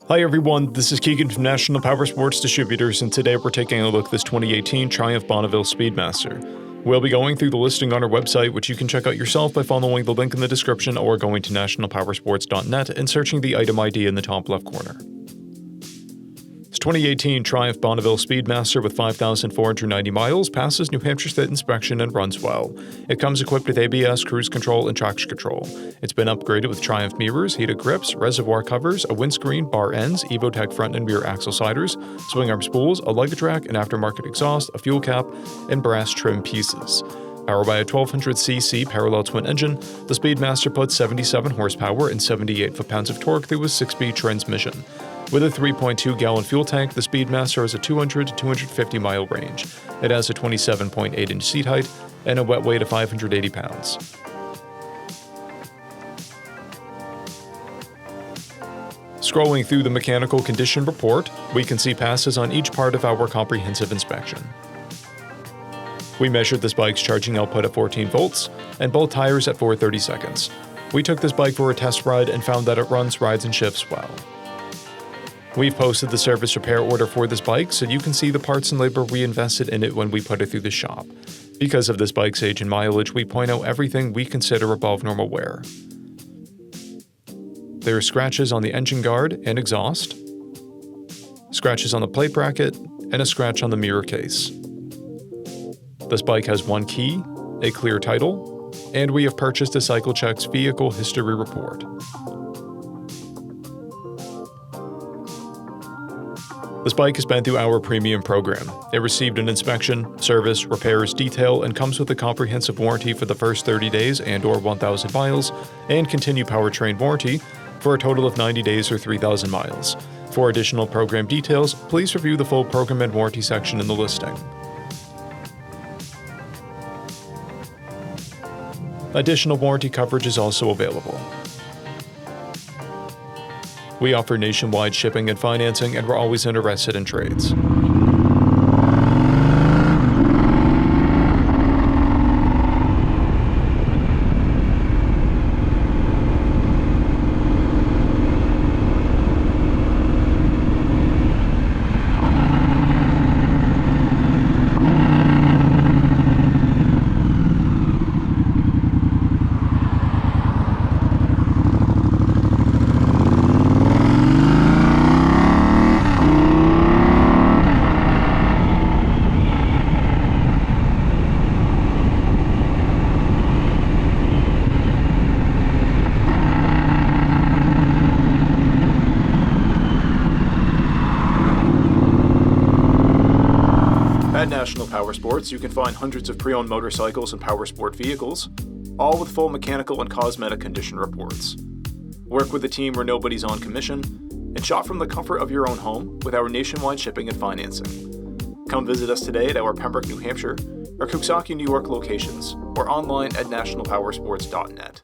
Hi everyone, this is Keegan from National Powersports Distributors, and today we're taking a look at this 2018 Triumph Bonneville Speedmaster. We'll be going through the listing on our website, which you can check out yourself by following the link in the description or going to nationalpowersports.net and searching the item ID in the top left corner. This 2018 Triumph Bonneville Speedmaster with 5,490 miles passes New Hampshire State inspection and runs well. It comes equipped with ABS, cruise control, and traction control. It's been upgraded with Triumph mirrors, heated grips, reservoir covers, a windscreen, bar ends, EvoTech front and rear axle sliders, swing arm spools, a luggage rack, an aftermarket exhaust, a fuel cap, and brass trim pieces. Powered by a 1200cc parallel twin engine, the Speedmaster puts 77 horsepower and 78 foot-pounds of torque through a 6-speed transmission. With a 3.2-gallon fuel tank, the Speedmaster has a 200 to 250-mile range. It has a 27.8-inch seat height and a wet weight of 580 pounds. Scrolling through the mechanical condition report, we can see passes on each part of our comprehensive inspection. We measured this bike's charging output at 14 volts and both tires at 430 seconds. We took this bike for a test ride and found that it runs, rides, and shifts well. We've posted the service repair order for this bike so you can see the parts and labor we invested in it when we put it through the shop. Because of this bike's age and mileage, we point out everything we consider above normal wear. There are scratches on the engine guard and exhaust, scratches on the plate bracket, and a scratch on the mirror case. This bike has one key, a clear title, and we have purchased a CycleCheck's vehicle history report. This bike has been through our premium program. It received an inspection, service, repairs, detail, and comes with a comprehensive warranty for the first 30 days and/or 1,000 miles, and continued powertrain warranty for a total of 90 days or 3,000 miles. For additional program details, please review the full program and warranty section in the listing. Additional warranty coverage is also available. We offer nationwide shipping and financing, and we're always interested in trades. At National Powersports, you can find hundreds of pre-owned motorcycles and powersport vehicles, all with full mechanical and cosmetic condition reports. Work with a team where nobody's on commission, and shop from the comfort of your own home with our nationwide shipping and financing. Come visit us today at our Pembroke, New Hampshire, or Coxsackie, New York locations, or online at nationalpowersports.net.